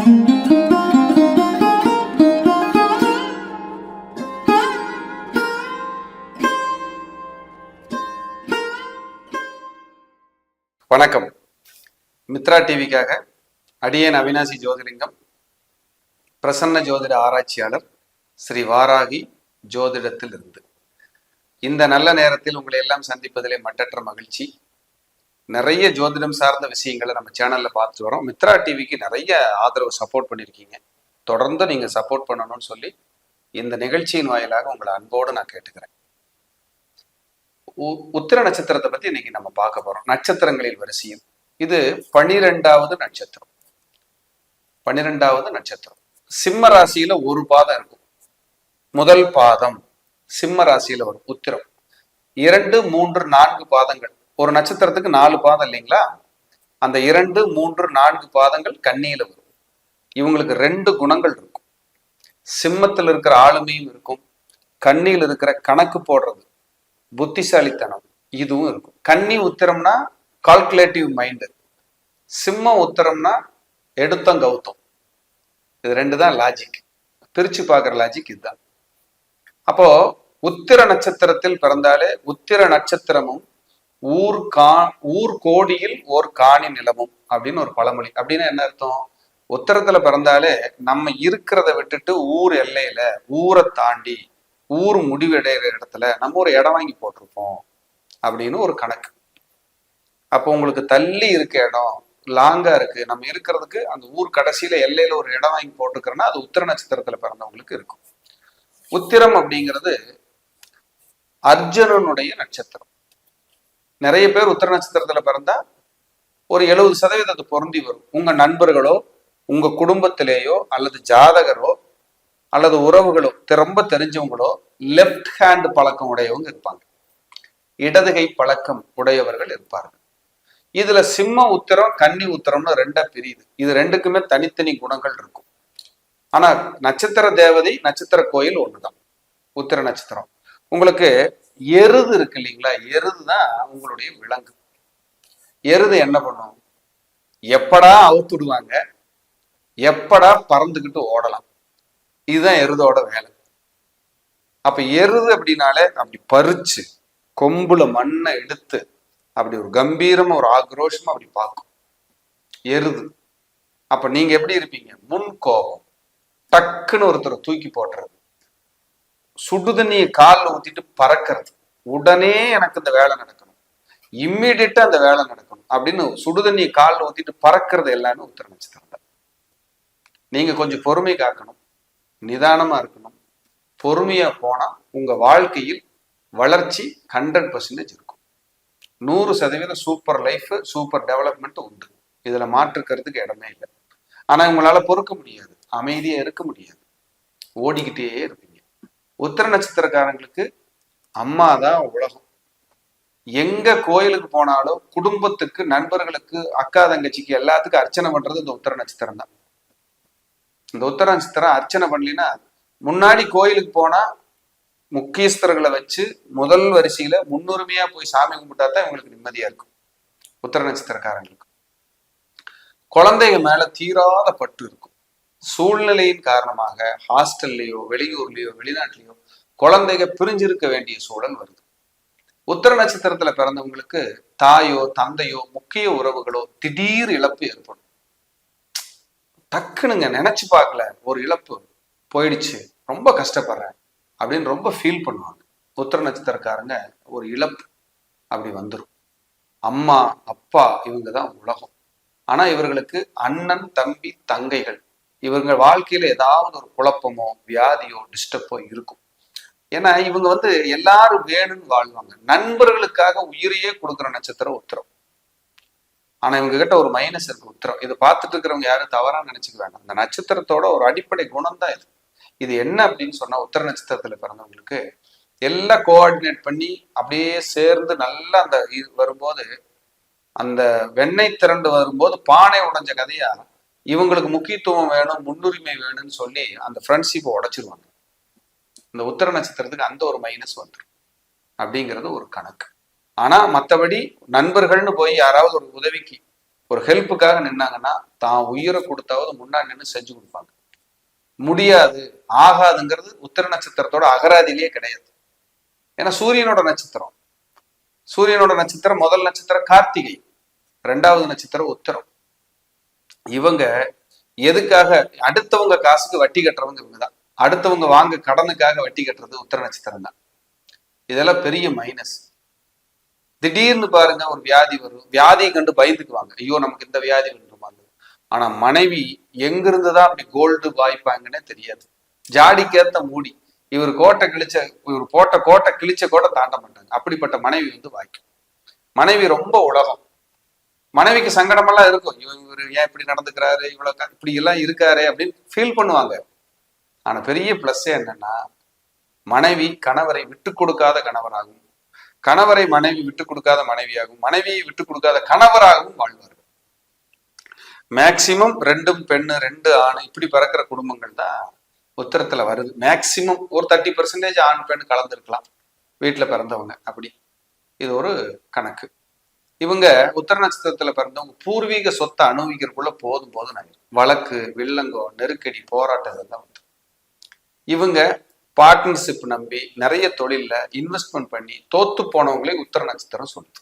வணக்கம். மித்ரா டிவிக்காக அடியேன் அவினாசி ஜோதிலிங்கம், பிரசன்ன ஜோதிட ஆராய்ச்சியாளர், ஸ்ரீ வாராகி ஜோதிடத்தில் இருந்து இந்த நல்ல நேரத்தில் உங்களை எல்லாம் சந்திப்பதிலே மட்டற்ற மகிழ்ச்சி. நிறைய ஜோதிடம் சார்ந்த விஷயங்களை நம்ம சேனல்ல பார்த்துட்டு வரோம். மித்ரா டிவிக்கு நிறைய ஆதரவு சப்போர்ட் பண்ணியிருக்கீங்க. தொடர்ந்து நீங்க சப்போர்ட் பண்ணணும்னு சொல்லி இந்த நிகழ்ச்சியின் வாயிலாக உங்களை அன்போடு நான் கேட்டுக்கிறேன். உத்திர நட்சத்திரத்தை பத்தி இன்னைக்கு நம்ம பார்க்க போறோம். நட்சத்திரங்களில் வரிசையில் இது 12வது நட்சத்திரம். 12வது நட்சத்திரம் சிம்ம ராசியில ஒரு பாதம் இருக்கும். முதல் பாதம் சிம்ம ராசியில வரும் உத்திரம். 2, 3, 4 பாதங்கள். ஒரு நட்சத்திரத்துக்கு 4 பாதம் இல்லைங்களா? அந்த 2, 3, 4 பாதங்கள் கன்னியில வரும். இவங்களுக்கு 2 குணங்கள் இருக்கும். சிம்மத்தில் இருக்கிற ஆளுமையும் இருக்கும், கன்னியில் இருக்கிற கணக்கு போடுறது, புத்திசாலித்தனம் இதுவும் இருக்கும். கன்னி உத்திரம்னா கால்குலேட்டிவ் மைண்டு, சிம்ம உத்திரம்னா எடுத்தம் கௌத்தம். இது 2 தான் லாஜிக். பிரிச்சு பார்க்குற லாஜிக் இதுதான். அப்போ உத்திர நட்சத்திரத்தில் பிறந்தாலே உத்திர நட்சத்திரமும் ஊர் கோடியில் ஓர் காணி நிலமும் அப்படின்னு ஒரு பழமொழி. அப்படின்னா என்ன அர்த்தம்? உத்திரத்துல பிறந்தாலே நம்ம இருக்கிறத விட்டுட்டு ஊர் எல்லையில, ஊரை தாண்டி, ஊர் முடிவடைகிற இடத்துல நம்ம ஒரு இடம் வாங்கி போட்டிருப்போம் அப்படின்னு ஒரு கணக்கு. அப்போ உங்களுக்கு தள்ளி இருக்க இடம், லாங்கா இருக்கு, நம்ம இருக்கிறதுக்கு அந்த ஊர் கடைசியில எல்லையில ஒரு இடம் வாங்கி போட்டுக்கிறோன்னா அது உத்திர நட்சத்திரத்துல பிறந்தவங்களுக்கு இருக்கும். உத்திரம் அப்படிங்கிறது அர்ஜுனனுடைய நட்சத்திரம். நிறைய பேர் உத்திர நட்சத்திரத்துல பிறந்தா ஒரு 70% அது பொருந்தி வரும். உங்க நண்பர்களோ, உங்க குடும்பத்திலேயோ, அல்லது ஜாதகரோ, அல்லது உறவுகளோ, ரொம்ப தெரிஞ்சவங்களோ லெப்ட் ஹேண்ட் பழக்கம் உடையவங்க இருப்பாங்க, இடதுகை பழக்கம் உடையவர்கள் இருப்பார்கள். இதுல சிம்ம உத்திரம், கன்னி உத்திரம்னு 2 பிரியுது. இது 2க்குமே தனித்தனி குணங்கள் இருக்கும். ஆனா நட்சத்திர தேவதை, நட்சத்திர கோயில் ஒண்ணுதான். உத்திர நட்சத்திரம் உங்களுக்கு எருது இருக்கு இல்லைங்களா? எருது தான் உங்களுடைய விலங்கு. எருது என்ன பண்ணும்? எப்படா அவுத்துடுவாங்க, எப்படா பறந்துகிட்டு ஓடலாம், இதுதான் எருதோட வேலை. அப்ப எருது அப்படின்னாலே அப்படி பறிச்சு கொம்புல மண்ணை எடுத்து அப்படி ஒரு கம்பீரமா ஒரு ஆக்ரோஷமா அப்படி பார்க்கும் எருது. அப்ப நீங்க எப்படி இருப்பீங்க? முன் கோபம், டக்குன்னு ஒருத்தரை தூக்கி போட்டுறது, சுடுதண்ணியை காலில் ஊத்திட்டு பறக்கிறது, உடனே எனக்கு இந்த வேலை நடக்கணும், இம்மிடியட்டா அந்த வேலை நடக்கணும் அப்படின்னு சுடுதண்ணியை காலில் ஊத்திட்டு பறக்கிறது எல்லாமே உத்திர நட்சத்திரம் தான். நீங்க கொஞ்சம் பொறுமை காக்கணும், நிதானமா இருக்கணும். பொறுமையா போனா உங்க வாழ்க்கையில் வளர்ச்சி 100% இருக்கும். 100% சூப்பர் லைஃப், சூப்பர் டெவலப்மெண்ட் உண்டு. இதுல மாற்றுக்கிறதுக்கு இடமே இல்லை. ஆனா உங்களால பொறுக்க முடியாது, அமைதியா இருக்க முடியாது, ஓடிக்கிட்டே இருப்பீங்க. உத்திர நட்சத்திரக்காரங்களுக்கு அம்மா தான் உலகம். எங்க கோயிலுக்கு போனாலும் குடும்பத்துக்கு, நண்பர்களுக்கு, அக்கா தங்கச்சிக்கு எல்லாத்துக்கும் அர்ச்சனை பண்றது இந்த உத்திர நட்சத்திரம் தான். இந்த உத்திர நட்சத்திரம் அர்ச்சனை பண்ணலினா, முன்னாடி கோயிலுக்கு போனா முக்கியஸ்தர்களை வச்சு முதல் வரிசையில முன்னுரிமையா போய் சாமி கும்பிட்டா தான் இவங்களுக்கு நிம்மதியா இருக்கும். உத்திர நட்சத்திரக்காரங்களுக்கு குழந்தைங்க மேல தீராத பற்று இருக்கும். சூழ்நிலையின் காரணமாக ஹாஸ்டல்லையோ, வெளியூர்லயோ, வெளிநாட்டிலையோ குழந்தைங்க பிரிஞ்சிருக்க வேண்டிய சூழல் வருது. உத்திர நட்சத்திரத்துல பிறந்தவங்களுக்கு தாயோ, தந்தையோ, முக்கிய உறவுகளோ திடீர் இழப்பு ஏற்படும். டக்குனுங்க நினைச்சு பார்க்கல, ஒரு இழப்பு போயிடுச்சு, ரொம்ப கஷ்டப்படுறேன் அப்படின்னு ரொம்ப ஃபீல் பண்ணுவாங்க. உத்திர நட்சத்திரக்காரங்க ஒரு இழப்பு அப்படி வந்துடும். அம்மா, அப்பா இவங்க தான் உலகம். ஆனா இவர்களுக்கு அண்ணன், தம்பி, தங்கைகள் இவங்க வாழ்க்கையில ஏதாவது ஒரு குழப்பமோ, வியாதியோ, டிஸ்டர்போ இருக்கும். ஏன்னா இவங்க எல்லாரும் வேணும்னு வாழ்வாங்க. நண்பர்களுக்காக உயிரையே கொடுக்குற நட்சத்திரம் உத்திரம். ஆனா இவங்க கிட்ட ஒரு மைனஸ் இருக்கு உத்திரம். இதை பார்த்துட்டு இருக்கிறவங்க யாரும் தவறா நினைச்சுக்க வேண்டாம். இந்த நட்சத்திரத்தோட ஒரு அடிப்படை குணம் தான் இது. இது என்ன அப்படின்னு சொன்னா, உத்திர நட்சத்திரத்துல பிறந்தவங்களுக்கு எல்லாம் கோஆர்டினேட் பண்ணி அப்படியே சேர்ந்து நல்லா அந்த வரும்போது, அந்த வெண்ணெய் திரண்டு வரும்போது பானை உடைஞ்ச கதையா இவங்களுக்கு முக்கியத்துவம் வேணும், முன்னுரிமை வேணும்னு சொல்லி அந்த ஃப்ரெண்ட்ஷிப்பை உடைச்சிருவாங்க. இந்த உத்திர நட்சத்திரத்துக்கு அந்த ஒரு மைனஸ் வந்துடும் அப்படிங்கிறது ஒரு கணக்கு. ஆனா மற்றபடி நண்பர்கள்னு போய் யாராவது ஒரு உதவிக்கு ஒரு ஹெல்ப்புக்காக நின்னாங்கன்னா தான் உயிரை கொடுத்தாவது முன்னாடி நின்று செஞ்சு கொடுப்பாங்க. முடியாது ஆகாதுங்கிறது உத்திர நட்சத்திரத்தோட அகராதியிலேயே கிடையாது. ஏன்னா சூரியனோட நட்சத்திரம். சூரியனோட நட்சத்திரம் முதல் நட்சத்திரம் கார்த்திகை, ரெண்டாவது நட்சத்திரம் உத்திரம். இவங்க எதுக்காக அடுத்தவங்க காசுக்கு வட்டி கட்டுறவங்க இவங்கதான். அடுத்தவங்க வாங்க கடனுக்காக வட்டி கட்டுறது உத்திர நட்சத்திரம் தான். இதெல்லாம் பெரிய மைனஸ். திடீர்னு பாருங்க ஒரு வியாதி வரும், வியாதியை கண்டு பயந்துக்குவாங்க, ஐயோ நமக்கு இந்த வியாதி வந்துருமா. ஆனா மனைவி எங்கிருந்துதான் அப்படி கோல்டு வாய்ப்பாங்கன்னே தெரியாது. ஜாடிக்கேத்த மூடி. இவர் கோட்டை கிழிச்ச, இவர் போட்ட கோட்டை கிழிச்ச கோட்டை தாண்ட மாட்டாங்க. அப்படிப்பட்ட மனைவி வந்து வாய்க்கும். மனைவி ரொம்ப உலகம். மனைவிக்கு சங்கடமெல்லாம் இருக்கும், இவர் ஏன் இப்படி நடந்துக்கிறாரு, இவ்வளவு இப்படி எல்லாம் இருக்காரு அப்படின்னு ஃபீல் பண்ணுவாங்க. ஆனா பெரிய பிளஸ் என்னன்னா, மனைவி கணவரை விட்டு கொடுக்காத கணவராகும், கணவரை மனைவி விட்டு கொடுக்காத மனைவியாகும், மனைவியை விட்டு கொடுக்காத கணவராகவும் வாழ்வார்கள். மேக்சிமம் 2 பெண்ணு 2 ஆண் இப்படி பிறக்கிற குடும்பங்கள் தான் உத்திரத்துல வருது. மேக்சிமம் ஒரு 30% ஆண் பெண் கலந்துருக்கலாம் வீட்டுல பிறந்தவங்க. அப்படி இது ஒரு கணக்கு. இவங்க உத்திர நட்சத்திரத்துல பிறந்தவங்க பூர்வீக சொத்தை அனுபவிக்கிறதுக்குள்ள போதும் போதும் ஆயிரும். வழக்கு, வில்லங்கோ, நெருக்கடி, போராட்டம் இதெல்லாம் வந்து இவங்க பார்ட்னர்ஷிப் நம்பி நிறைய தொழில்ல இன்வெஸ்ட்மெண்ட் பண்ணி தோத்து போனவங்களே உத்திர நட்சத்திரம் சொல்லுது.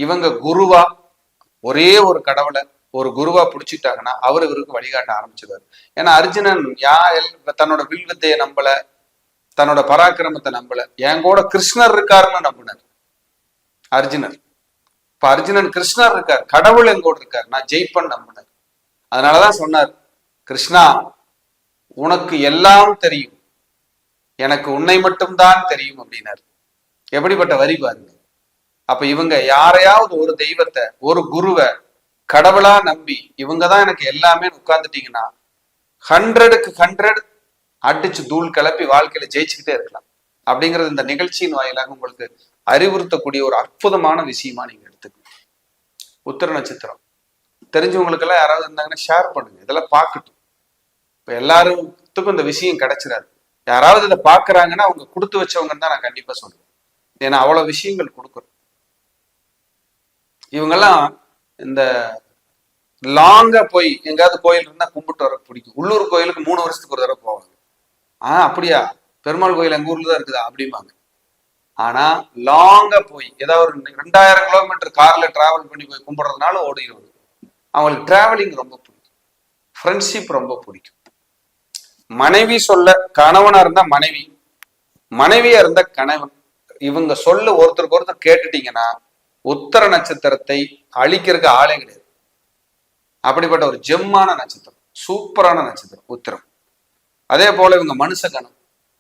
இவங்க குருவா ஒரே ஒரு கடவுளை ஒரு குருவா பிடிச்சிட்டாங்கன்னா அவர் இவருக்கு வழிகாட்ட ஆரம்பிச்சிருவாரு. ஏன்னா அர்ஜுனன் தன்னோட வில்வித்தையை நம்பல, தன்னோட பராக்கிரமத்தை நம்பல, என் கூட கிருஷ்ணர் இருக்காருன்னு நம்பினார் அர்ஜுனர். இப்ப அர்ஜுனன் கிருஷ்ணர் இருக்கார், கடவுள் எங்கூட இருக்கார், நான் ஜெயிப்பன் நம்பினார். அதனாலதான் சொன்னார், கிருஷ்ணா உனக்கு எல்லாம் தெரியும், எனக்கு உன்னை மட்டும்தான் தெரியும் அப்படின்னாரு. எப்படிப்பட்ட வரி பாருங்க. அப்ப இவங்க யாரையாவது ஒரு தெய்வத்தை ஒரு குருவை கடவுளா நம்பி இவங்கதான் எனக்கு எல்லாமே உட்கார்ந்துட்டீங்கன்னா 100க்கு 100 அடிச்சு தூள் கிளப்பி வாழ்க்கையில ஜெயிச்சுக்கிட்டே இருக்கலாம். அப்படிங்கிறது இந்த நிகழ்ச்சியின் வாயிலாக உங்களுக்கு அறிவுறுத்தக்கூடிய ஒரு அற்புதமான விஷயமா நீங்க எடுத்துக்கணும். உத்திர நட்சத்திரம் தெரிஞ்சவங்களுக்கு எல்லாம் யாராவது இருந்தாங்கன்னா ஷேர் பண்ணுங்க, இதெல்லாம் பார்க்கட்டும். இப்ப எல்லாருக்கும் இந்த விஷயம் கிடைச்சிடாது. யாராவது இதை பாக்குறாங்கன்னா அவங்க கொடுத்து வச்சவங்கன்னு தான் நான் கண்டிப்பா சொல்றேன். ஏன்னா அவ்வளவு விஷயங்கள் கொடுக்குறோம். இவங்கெல்லாம் இந்த லாங்கா போய் எங்காவது கோயில் இருந்தா கும்பிட்டு வர பிடிக்கும். உள்ளூர் கோயிலுக்கு 3 வருஷத்துக்கு ஒரு தடவை போவாங்க. அப்படியா, பெருமாள் கோயில் எங்க ஊர்ல தான் இருக்குதா அப்படிம்பாங்க. ஆனா லாங்கா போய் ஏதாவது ஒரு 2000 கிலோமீட்டர் கார்ல டிராவல் பண்ணி போய் கும்பிடுறதுனால ஓடிடுவாங்க. அவங்களுக்கு டிராவலிங் ரொம்ப பிடிக்கும், ஃப்ரெண்ட்ஷிப் ரொம்ப பிடிக்கும். மனைவி சொல்ல கணவனா இருந்தா மனைவி, மனைவியா இருந்தா கணவன், இவங்க சொல்ல ஒருத்தருக்கு ஒருத்தர் கேட்டுட்டீங்கன்னா உத்தர நட்சத்திரத்தை அழிக்கிறதுக்கு ஆளே கிடையாது. அப்படிப்பட்ட ஒரு ஜெம்மான நட்சத்திரம், சூப்பரான நட்சத்திரம் உத்திரம். அதே போல இவங்க மனுஷ கணம்.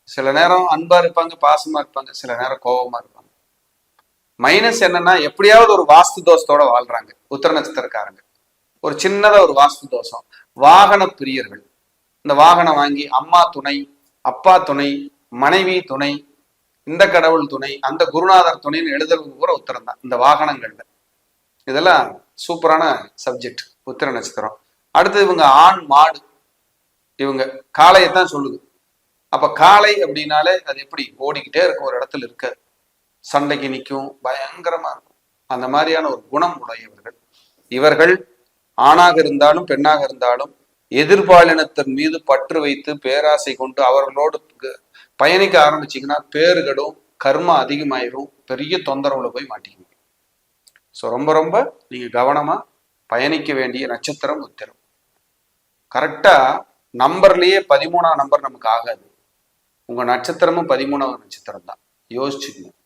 சில நேரம் அன்பா இருப்பாங்க, பாசமா இருப்பாங்க, சில நேரம் கோபமா இருப்பாங்க. மைனஸ் என்னன்னா, எப்படியாவது ஒரு வாஸ்து தோஷத்தோட வாழ்றாங்க உத்திர நட்சத்திரக்காரங்க. ஒரு சின்னதா ஒரு வாஸ்து தோஷம். வாகன பிரியர்கள். இந்த வாகனம் வாங்கி அம்மா துணை, அப்பா துணை, மனைவி துணை, இந்த கடவுள் துணை, அந்த குருநாதர் துணைன்னு எழுதுறது கூட உத்திரம் தான் இந்த வாகனங்கள்ல. இதெல்லாம் சூப்பரான சப்ஜெக்ட் உத்திர நட்சத்திரம். அடுத்து இவங்க ஆண் மாடு. இவங்க காளையத்தான் சொல்லுது. அப்ப காளை அப்படின்னாலே அது எப்படி ஓடிக்கிட்டே இருக்கும், ஒரு இடத்துல இருக்க, சண்டைக்கு நிற்கும், பயங்கரமா இருக்கும். அந்த மாதிரியான ஒரு குணம் உடையவர்கள் இவர்கள். ஆணாக இருந்தாலும் பெண்ணாக இருந்தாலும் எதிர்பாலினத்தின் மீது பற்று வைத்து பேராசை கொண்டு அவர்களோடு பயணிக்க ஆரம்பிச்சிங்கன்னா பேறுகளும் கர்மா அதிகமாயிரும், பெரிய தொந்தரவுல போய் மாட்டிக்குவீங்க. ஸோ ரொம்ப ரொம்ப நீங்க கவனமா பயணிக்க வேண்டிய நட்சத்திரம் உத்திரம். கரெக்டா நம்பர்லயே 13ஆம் நம்பர் நமக்கு ஆகாது. உங்க நட்சத்திரமும் 13வது நட்சத்திரம் தான், யோசிச்சுக்கணும்.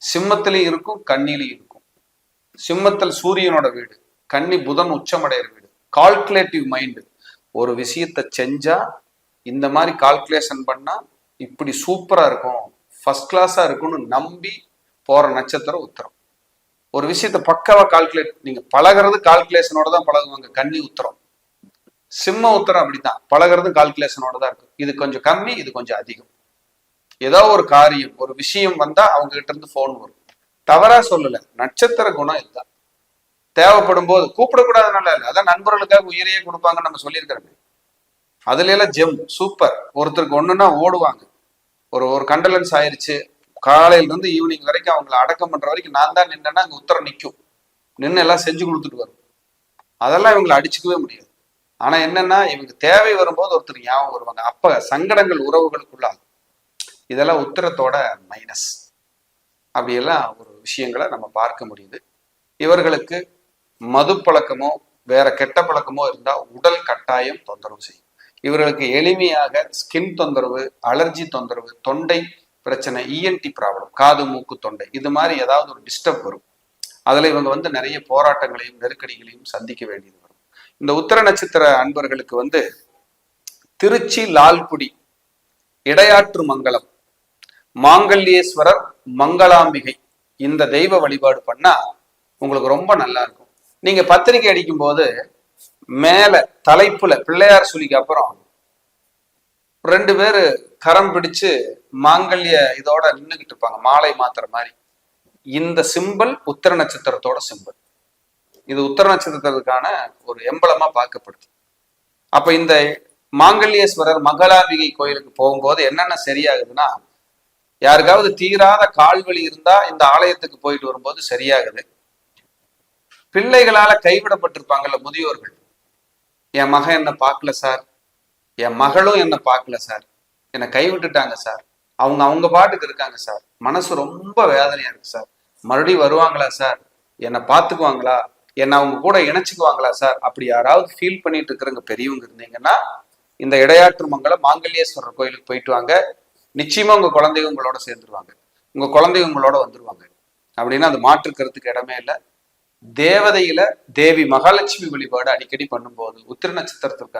சிம்மத்திலையும் இருக்கும், கன்னிலையும் இருக்கும். சிம்மத்தில் சூரியனோட வீடு, கன்னி புதன் உச்சமடைகிற வீடு. Calculative mind. ஒரு விஷயத்த செஞ்சா இந்த மாதிரி கால்குலேஷன் பண்ணா இப்படி சூப்பரா இருக்கும், ஃபர்ஸ்ட் கிளாஸா இருக்கும்னு நம்பி போற நட்சத்திரம் உத்திரம். ஒரு விஷயத்த பக்காவா கால்குலேட், நீங்க பழகிறது கால்குலேஷனோட தான் பழகுவாங்க கன்னி உத்திரம். சிம்ம உத்திரம் அப்படித்தான், பழகிறது கால்குலேஷனோட தான் இருக்கும். இது கொஞ்சம் கம்மி, இது கொஞ்சம் அதிகம். ஏதோ ஒரு காரியம், ஒரு விஷயம் வந்தா அவங்க கிட்ட இருந்து போன் வரும். தவறா சொல்லல, நட்சத்திர குணம் இதுதான். தேவைப்படும் போது கூப்பிடக்கூடாதுனால இல்லை, அதான் நண்பர்களுக்காக உயிரையே கொடுப்பாங்கன்னு நம்ம சொல்லியிருக்கிறோமே. அதுல எல்லாம் ஜெம் சூப்பர். ஒருத்தருக்கு ஒண்ணுன்னா ஓடுவாங்க. ஒரு கண்டலன்ஸ் ஆயிடுச்சு, காலையில இருந்து ஈவினிங் வரைக்கும் அவங்களை அடக்கம் பண்ற வரைக்கும் நான் தான் நின்னா அங்க உத்தரம் நிற்கும், நின்று எல்லாம் செஞ்சு கொடுத்துட்டு வரும். அதெல்லாம் இவங்களை அடிச்சுக்கவே முடியாது. ஆனா என்னன்னா, இவங்க தேவை வரும்போது ஒருத்தர் ஞாபகம் வருவாங்க. அப்ப சங்கடங்கள் உறவுகளுக்குள்ள இதெல்லாம் உத்திரத்தோட மைனஸ். அப்படியெல்லாம் ஒரு விஷயங்களை நம்ம பார்க்க முடியுது. இவர்களுக்கு மது பழக்கமோ வேற கெட்ட பழக்கமோ இருந்தா உடல் கட்டாயம் தொந்தரவு செய்யும். இவர்களுக்கு எளிமையாக ஸ்கின் தொந்தரவு, அலர்ஜி தொந்தரவு, தொண்டை பிரச்சனை, இஎன்டி ப்ராப்ளம், காது மூக்கு தொண்டை, இது மாதிரி ஏதாவது ஒரு டிஸ்டர்ப் வரும். அதுல இவங்க நிறைய போராட்டங்களையும் நெருக்கடிகளையும் சந்திக்க வேண்டியது வரும். இந்த உத்திர நட்சத்திர அன்பர்களுக்கு திருச்சி லால்குடி இடையாற்று மங்கலம் மாங்கல்யேஸ்வரர் மங்களாம்பிகை இந்த தெய்வ வழிபாடு பண்ணா உங்களுக்கு ரொம்ப நல்லா இருக்கும். நீங்க பத்திரிகை அடிக்கும் போது மேல தலைப்புல பிள்ளையார் சொல்லிக்கு அப்புறம் 2 பேரு கரம் பிடிச்சு மாங்கல்ய இதோட நின்றுகிட்டு இருப்பாங்க, மாலை மாத்திர மாதிரி. இந்த சிம்பல் உத்திர நட்சத்திரத்தோட சிம்பல். இது உத்திர நட்சத்திரத்துக்கான ஒரு எம்பளமா பார்க்கப்படுது. அப்ப இந்த மாங்கல்யேஸ்வரர் மங்களாம்பிகை கோயிலுக்கு போகும்போது என்னென்ன சரியாகுதுன்னா, யாருக்காவது தீராத கால்வலி இருந்தா இந்த ஆலயத்துக்கு போயிட்டு வரும்போது சரியாகுது. பிள்ளைகளால கைவிடப்பட்டிருப்பாங்கல்ல முதியோர்கள், என் மகன் என்ன பார்க்கல சார், என் மகளும் என்ன பார்க்கல சார், என்னை கைவிட்டுட்டாங்க சார், அவங்க பாட்டுக்கு இருக்காங்க சார், மனசு ரொம்ப வேதனையா இருக்கு சார், மறுபடியும் வருவாங்களா சார், என்னை பார்த்துக்குவாங்களா, என்னை அவங்க கூட இணைச்சுக்குவாங்களா சார், அப்படி யாராவது ஃபீல் பண்ணிட்டு இருக்கிறவங்க பெரியவங்க இருந்தீங்கன்னா இந்த இடையாற்று மங்கலம் மாங்கல்யேஸ்வரர் கோயிலுக்கு போயிட்டு வாங்க. நிச்சயமா உங்க குழந்தைங்க உங்களோட சேர்ந்துருவாங்க, உங்க குழந்தைங்க உங்களோட வந்துருவாங்க. அப்படின்னா அது மாற்றுக்கிறதுக்கு இடமே இல்லை. தேவதையில தேவி மகாலட்சுமி வழிபாடு அடிக்கடி பண்ணும்போது உத்திர நட்சத்திரத்திற்காக